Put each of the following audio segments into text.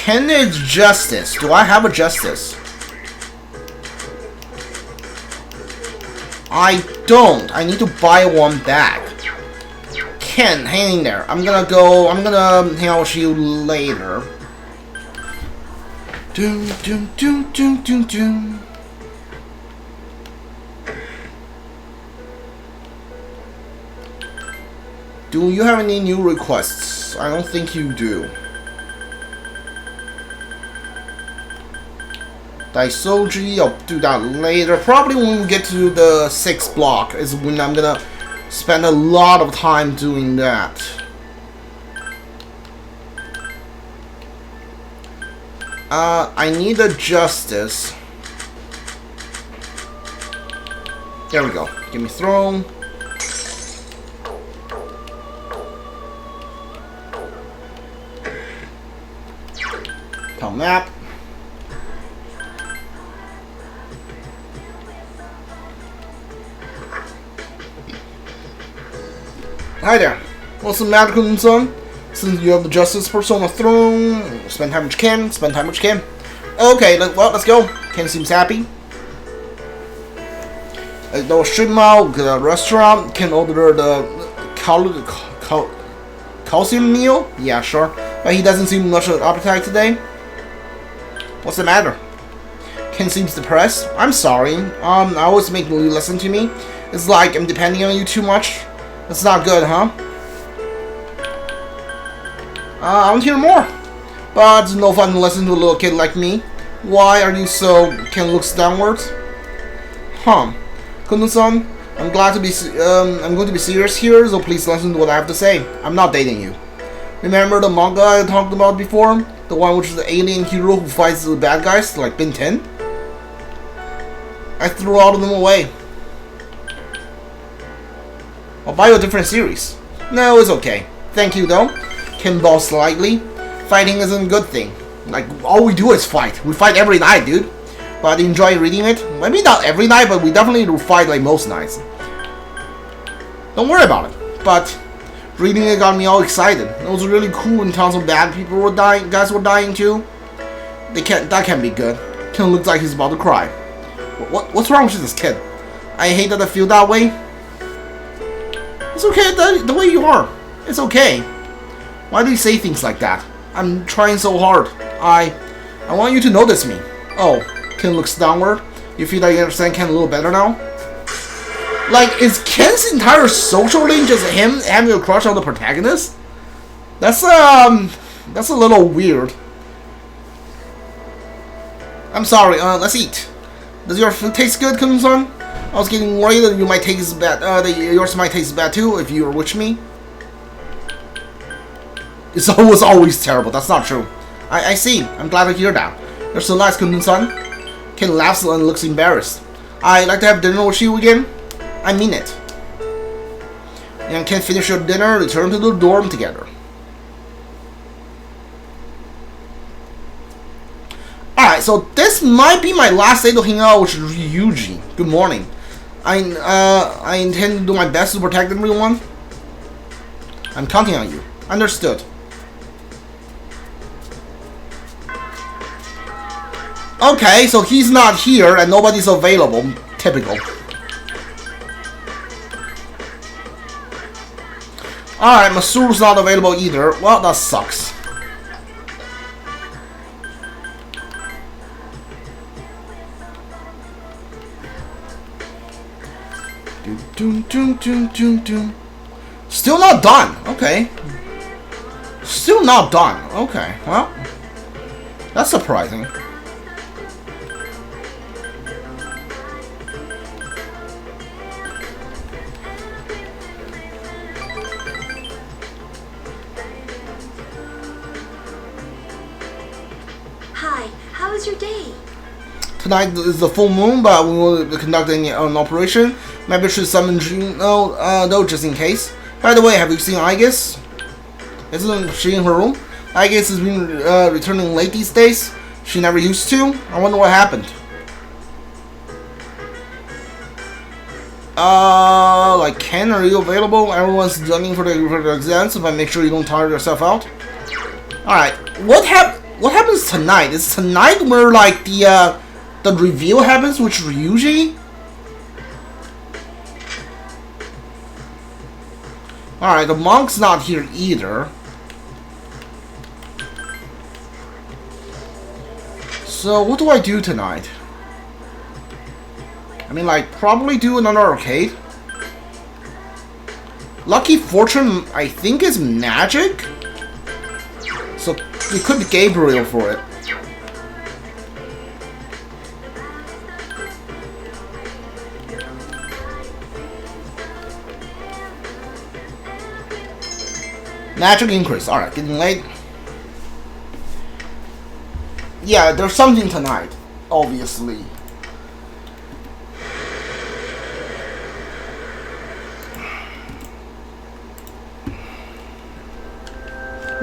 Ken is justice. Do I have a justice? I don't. I need to buy one back. Ken, hang in there. I'm gonna hang out with you later. Doom, doom, doom, doom, doom, doom. Do you have any new requests? I don't think you do. Daisoji, I'll do that later. Probably when we get to the 6th block is when I'm gonna spend a lot of time doing that. I need a justice. There we go. Give me throne. Tell map. Hi there. What's the matter, Kun-san? Since you have the Justice Persona throne, spend time which can, spend time which can. Okay, well, let's go. Ken seems happy. No Shinmao, the restaurant, can order the calcium meal? Yeah, sure. But he doesn't seem much of an appetite today. What's the matter? Ken seems depressed. I'm sorry. I always make you listen to me. It's like I'm depending on you too much. That's not good, huh? I want to hear more. But it's no fun to listen to a little kid like me. Why are you so... Ken looks downwards? Huh. Kun-san, I'm going to be serious here, so please listen to what I have to say. I'm not dating you. Remember the manga I talked about before? The one which is the alien hero who fights the bad guys, like Ben 10? I threw all of them away. I'll buy you a different series. No, it's okay. Thank you, though. Ken bowed slightly. Fighting isn't a good thing. Like, all we do is fight. We fight every night, dude. But I enjoy reading it. Maybe not every night, but we definitely do fight like most nights. Don't worry about it. But reading it got me all excited. It was really cool when tons of bad people were dying. Guys were dying too. That can't be good. Ken looks like he's about to cry. What's wrong with this kid? I hate that I feel that way. It's okay the way you are. It's okay. Why do you say things like that? I'm trying so hard. I want you to notice me. Oh, Ken looks downward. You feel like you understand Ken a little better now? Like, is Ken's entire social link just him having a crush on the protagonist? That's a little weird. I'm sorry. Let's eat. Does your food taste good, Kun-san? I was getting worried that you might taste bad. That yours might taste bad too if you were with me. It was always terrible. That's not true. I see. I'm glad to hear that. You're so nice, Kun-san. Ken laughs and looks embarrassed. I'd like to have dinner with you again. I mean it. And Ken finish your dinner, return to the dorm together. Alright, so this might be my last day to hang out with Ryuji. Good morning. I intend to do my best to protect everyone. I'm counting on you. Understood. Okay, so he's not here and nobody's available. Typical. Alright, Masuru's not available either. Well, that sucks. Still not done. Okay. Still not done. Okay, well. That's surprising. Hi, how was your day? Tonight is the full moon, but we will be conducting an operation. Maybe I should summon Jean, no, just in case. By the way, have you seen Aegis? Isn't she in her room? Aegis has been returning late these days. She never used to. I wonder what happened. Like Ken, are you available? Everyone's studying for the exams, so if I make sure you don't tire yourself out. Alright, what happened? What happens tonight? Is tonight where like the reveal happens, which is Ryuji? Alright, the monk's not here either. So what do I do tonight? I mean, like, probably do another arcade. Lucky Fortune, I think, is magic. So we could be Gabriel for it. Magic increase. Alright, getting late. Yeah, there's something tonight, obviously.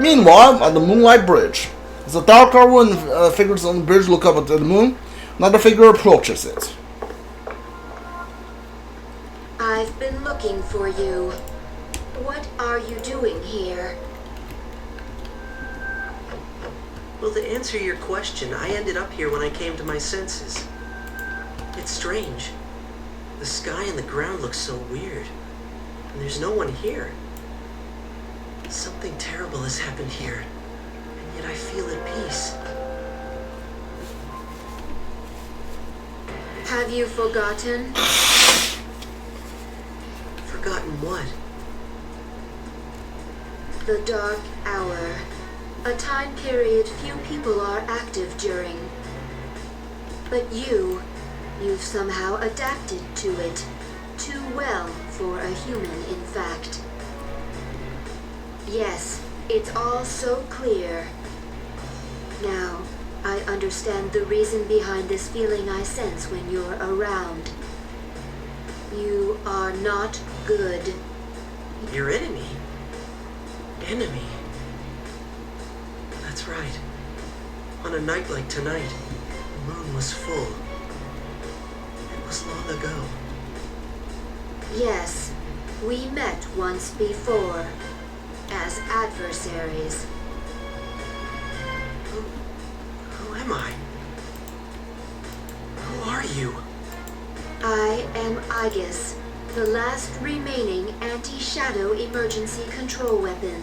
Meanwhile, at the Moonlight Bridge, as a dark hour and figures on the bridge look up at the moon, another figure approaches it. I've been looking for you. What are you doing here? Well, to answer your question, I ended up here when I came to my senses. It's strange. The sky and the ground look so weird, and there's no one here. Something terrible has happened here, and yet I feel at peace. Have you forgotten? Forgotten what? The Dark Hour. A time period few people are active during. But you've somehow adapted to it. Too well for a human, in fact. Yes, it's all so clear. Now, I understand the reason behind this feeling I sense when you're around. You are not good. Your enemy? Enemy? That's right. On a night like tonight, the moon was full. It was long ago. Yes, we met once before. As adversaries. Who am I? Who are you? I am Aegis, the last remaining anti-shadow emergency control weapon.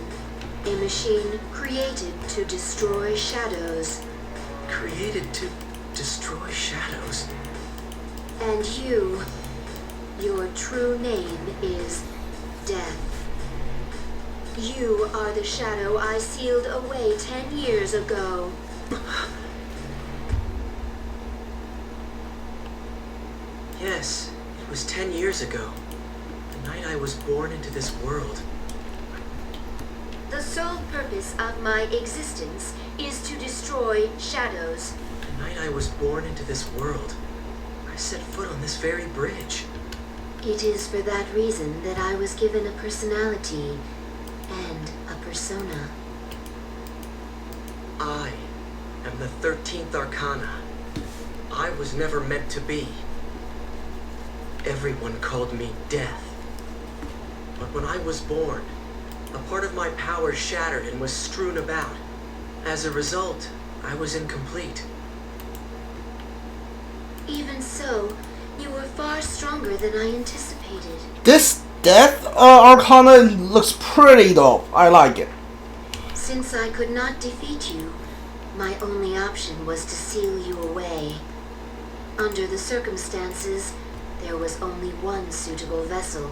A machine created to destroy shadows. Created to destroy shadows? And your true name is Death. You are the shadow I sealed away 10 years ago. Yes, it was 10 years ago. The night I was born into this world. The sole purpose of my existence is to destroy shadows. The night I was born into this world, I set foot on this very bridge. It is for that reason that I was given a personality and a persona. I am the 13th Arcana. I was never meant to be. Everyone called me Death. But when I was born, a part of my power shattered and was strewn about. As a result, I was incomplete. Even so, you were far stronger than I anticipated. This Death Arcana looks pretty dope. I like it. Since I could not defeat you, my only option was to seal you away. Under the circumstances, there was only one suitable vessel.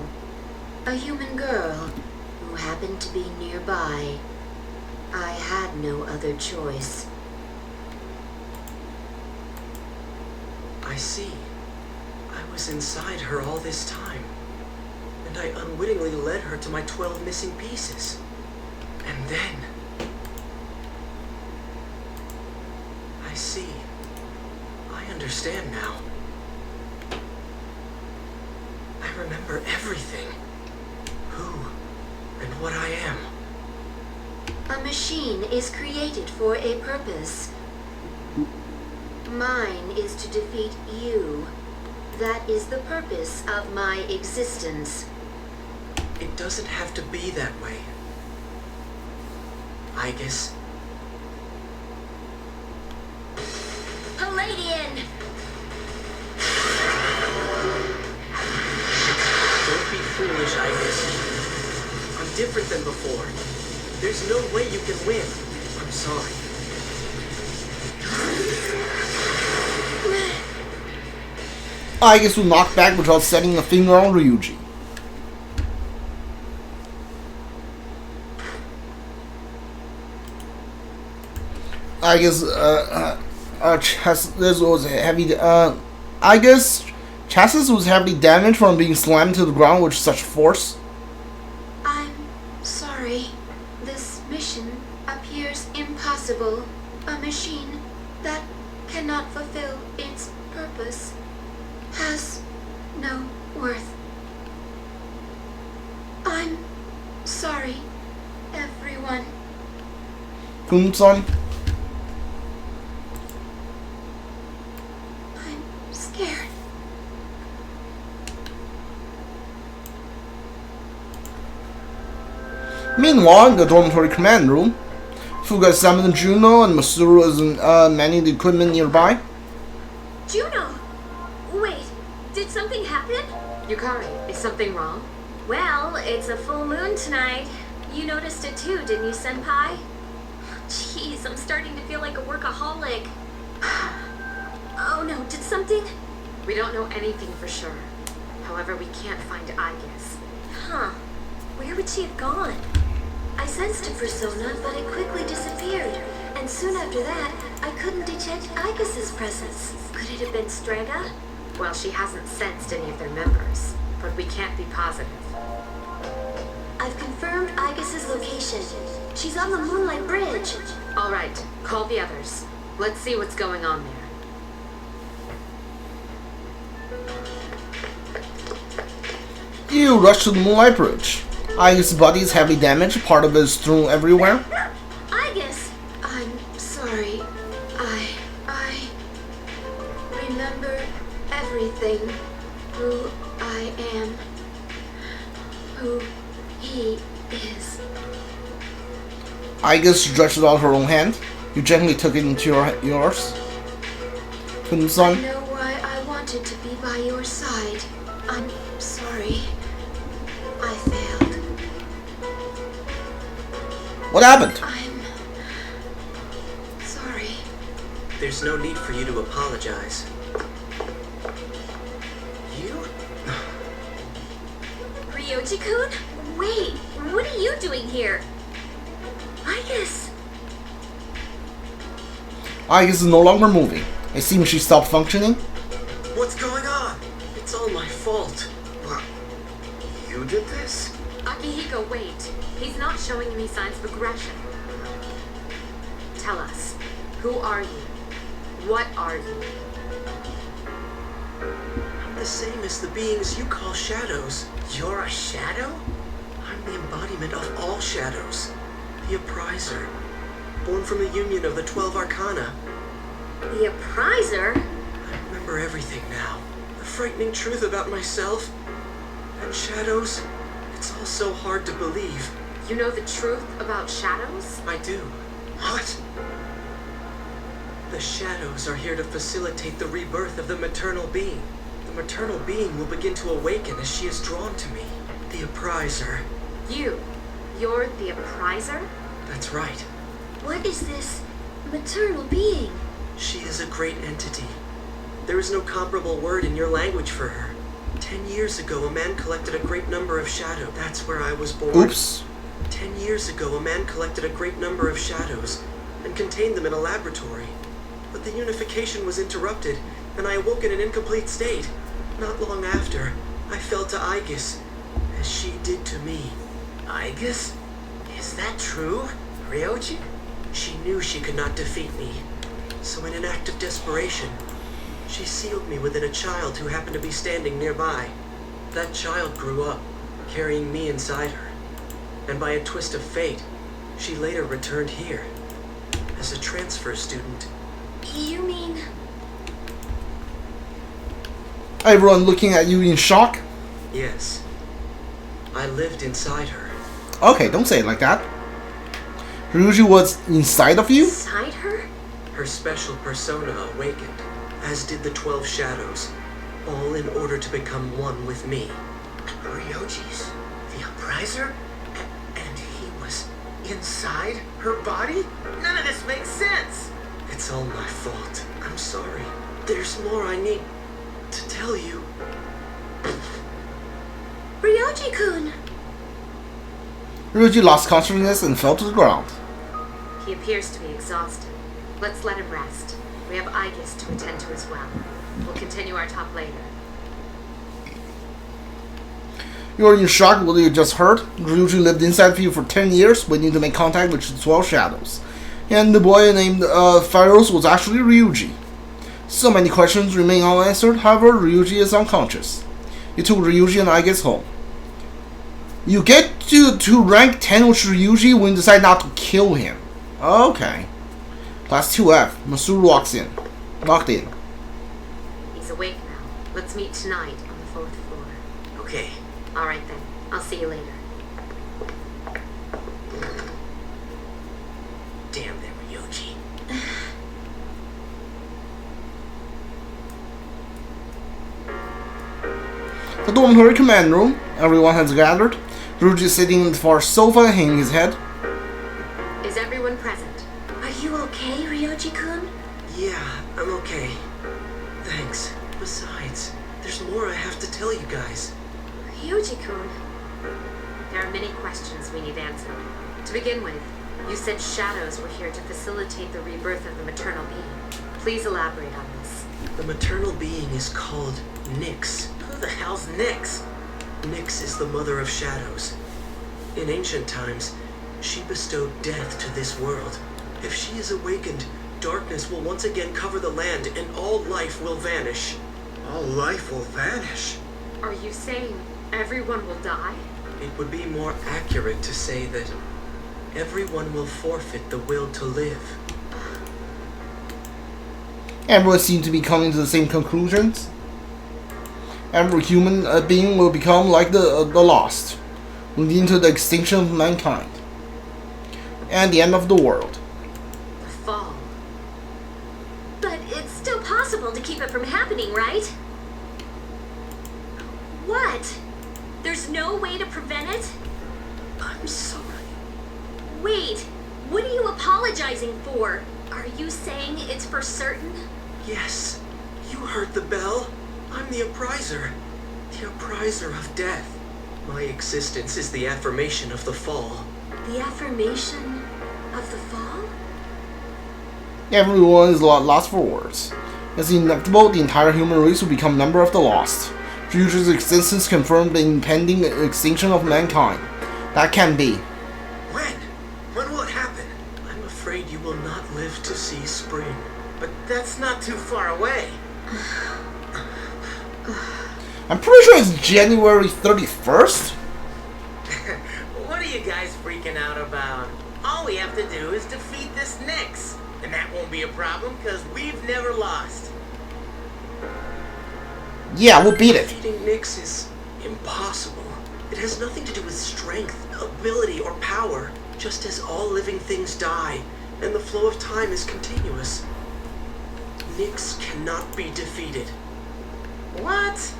A human girl who happened to be nearby. I had no other choice. I see. I was inside her all this time. And I unwittingly led her to my 12 missing pieces. And then... I see. I understand now. I remember everything. Who and what I am. A machine is created for a purpose. Mine is to defeat you. That is the purpose of my existence. It doesn't have to be that way. I guess Palladian! Don't be foolish, Igus. I'm different than before. There's no way you can win. I'm sorry. Igus will knock back without setting a finger on Ryuji. Igus chassis was heavy. Igus chassis was heavily damaged from being slammed to the ground with such force. I'm sorry. This mission appears impossible. A machine that cannot fulfill its purpose has no worth. I'm sorry, everyone. Kun-san. I'm scared. Meanwhile, in the dormitory command room, Fuga summoned Juno and Masuru is manning the equipment nearby. Juno! Wait, did something happen? Yukari, is something wrong? Well, it's a full moon tonight. You noticed it too, didn't you, Senpai? Jeez, I'm starting to feel like a workaholic. Oh no, did something? We don't know anything for sure. However, we can't find Igus. Huh. Where would she have gone? I sensed a persona, but it quickly disappeared. And soon after that, I couldn't detect Igus's presence. Could it have been Strega? Well, she hasn't sensed any of their members, but we can't be positive. I've confirmed Igus's location. She's on the Moonlight Bridge. All right, call the others. Let's see what's going on there. You rush to the Moonlight Bridge. Igus's body is heavily damaged, part of it is strewn everywhere. Igus! I'm sorry. I remember everything. Who I am. Who he is. Igus stretches out her own hand. You gently took it into yours. I Kun-san. know why I wanted to be by your side. I'm sorry. I failed. What happened? I'm sorry. There's no need for you to apologize. You? Ryoji-kun? Wait, what are you doing here? Igus! Igus is no longer moving. It seems she stopped functioning. What's going on? It's all my fault. What? You did this? Akihiko, wait. He's not showing any signs of aggression. Tell us, who are you? What are you? I'm the same as the beings you call shadows. You're a shadow? I'm the embodiment of all shadows. The appriser. Born from a union of the 12 Arcana. The appriser? I remember everything now. The frightening truth about myself. And shadows. It's all so hard to believe. You know the truth about shadows? I do. What? The shadows are here to facilitate the rebirth of the maternal being. The maternal being will begin to awaken as she is drawn to me. The appriser. You're the appriser? That's right. What is this maternal being? She is a great entity. There is no comparable word in your language for her. 10 years ago, a man collected a great number of shadows. That's where I was born. Oops. 10 years ago, a man collected a great number of shadows and contained them in a laboratory. But the unification was interrupted, and I awoke in an incomplete state. Not long after, I fell to Igus, as she did to me. Igus? Is that true? Ryoji? She knew she could not defeat me. So in an act of desperation, she sealed me within a child who happened to be standing nearby. That child grew up, carrying me inside her. And by a twist of fate, she later returned here, as a transfer student. You mean... Everyone looking at you in shock. Yes. I lived inside her. Okay, don't say it like that. Ryuji was inside of you? Inside her? Her special persona awakened. as did the 12 shadows, all in order to become one with me. Ryoji's the Upriser? And he was inside her body? None of this makes sense! It's all my fault. I'm sorry. There's more I need to tell you. Ryoji-kun! Ryuji lost consciousness and fell to the ground. He appears to be exhausted. Let's let him rest. We have Aegis to attend to as well. We'll continue our talk later. You are in shock with what you just heard. Ryuji lived inside of you for 10 years, waiting to make contact with the 12 shadows. And the boy named Pharaohs was actually Ryuji. So many questions remain unanswered, however, Ryuji is unconscious. You took Ryuji and Aegis home. You get to rank 10 with Ryuji when you decide not to kill him. Okay. Class 2F. Masuru walks in. Locked in. He's awake now. Let's meet tonight on the 4th floor. Okay. Alright then. I'll see you later. Damn them, Ryoji. The dormitory command room. Everyone has gathered. Ryuji is sitting on the far sofa, hanging his head. Is everyone present? Are you okay, Ryoji-kun? Yeah, I'm okay. Thanks. Besides, there's more I have to tell you guys. Ryoji-kun. There are many questions we need answered. To begin with, you said shadows were here to facilitate the rebirth of the maternal being. Please elaborate on this. The maternal being is called Nyx. Who the hell's Nyx? Nyx is the mother of shadows. In ancient times, she bestowed death to this world. If she is awakened, darkness will once again cover the land and all life will vanish. All life will vanish. Are you saying everyone will die? It would be more accurate to say that everyone will forfeit the will to live. Everyone seems to be coming to the same conclusions. Every human being will become like the lost, leading to the extinction of mankind and the end of the world. The fall. But it's still possible to keep it from happening, right? What? There's no way to prevent it? I'm sorry. Wait, what are you apologizing for? Are you saying it's for certain? Yes, you heard the bell. I'm the Upriser. The Upriser of death. My existence is the affirmation of the fall. The affirmation of the fall? Everyone is lost for words. It's inevitable the entire human race will become a member of the lost. Ryuji's existence confirmed the impending extinction of mankind. That can be. When? When will it happen? I'm afraid you will not live to see spring. But that's not too far away. I'm pretty sure it's January 31st. What are you guys freaking out about? All we have to do is defeat this Nyx. And that won't be a problem because we've never lost. Yeah, we'll beat it. Defeating Nyx is impossible. It has nothing to do with strength, ability, or power. Just as all living things die, and the flow of time is continuous. Nyx cannot be defeated. What?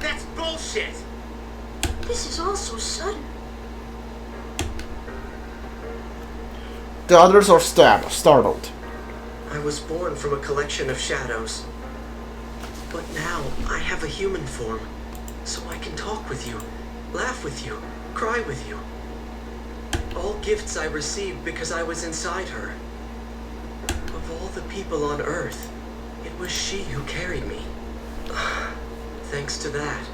That's bullshit. This is all so sudden. The others are startled. I was born from a collection of shadows. But now I have a human form, so I can talk with you, laugh with you, cry with you. All gifts I received because I was inside her. Of all the people on Earth, it was she who carried me. Thanks to that,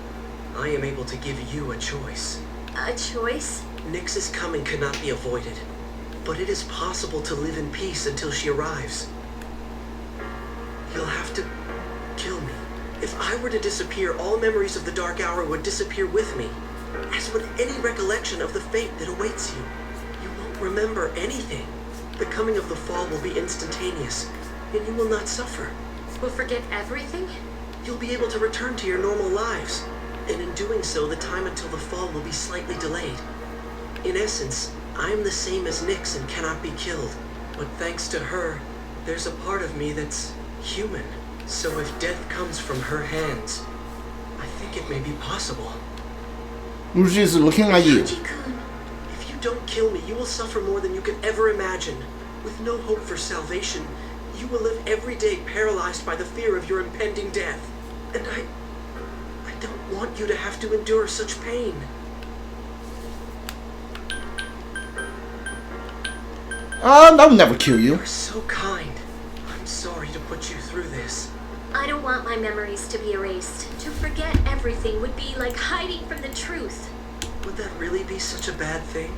I am able to give you a choice. A choice? Nyx's coming cannot be avoided, but it is possible to live in peace until she arrives. You'll have to kill me. If I were to disappear, all memories of the Dark Hour would disappear with me, as would any recollection of the fate that awaits you. You won't remember anything. The coming of the fall will be instantaneous, and you will not suffer. We'll forget everything? You'll be able to return to your normal lives, and in doing so, the time until the fall will be slightly delayed. In essence, I am the same as Nyx and cannot be killed, but thanks to her, there's a part of me that's human. So if death comes from her hands, I think it may be possible. Ryuji is looking at you. Ryuji-kun. If you don't kill me, you will suffer more than you can ever imagine. With no hope for salvation, you will live every day paralyzed by the fear of your impending death. And I don't want you to have to endure such pain. I'll never kill you. You're so kind. I'm sorry to put you through this. I don't want my memories to be erased. To forget everything would be like hiding from the truth. Would that really be such a bad thing?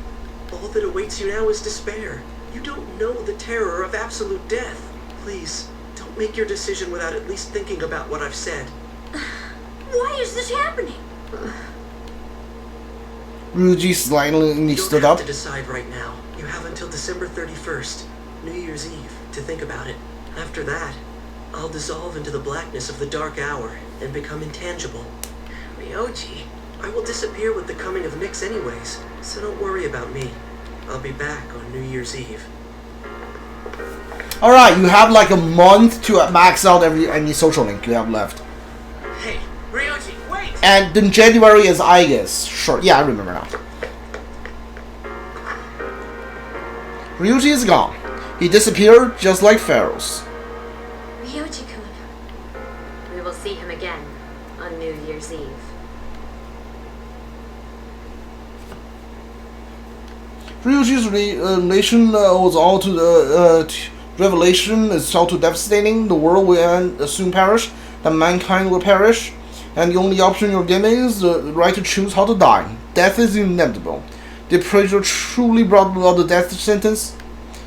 All that awaits you now is despair. You don't know the terror of absolute death. Please, don't make your decision without at least thinking about what I've said. Why is this happening? Ryuji slightly You stood don't have up. to decide right now. You have until December 31st, New Year's Eve, to think about it. After that, I'll dissolve into the blackness of the dark hour and become intangible. Ryoji, I will disappear with the coming of Nyx anyways, so don't worry about me. I'll be back on New Year's Eve. Alright, you have like a month to max out any social link you have left. Hey, Ryoji, wait! And then January is August. Sure, yeah, I remember now. Ryuji is gone. He disappeared just like pharaohs. Ryoji-kun. We will see him again on New Year's Eve. Ryuji's relation was all to the revelation is all too devastating. The world will soon perish. That mankind will perish. And the only option you're given is the right to choose how to die. Death is inevitable. The preacher truly brought about the death sentence.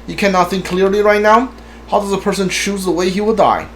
You cannot think clearly right now. How does a person choose the way he will die?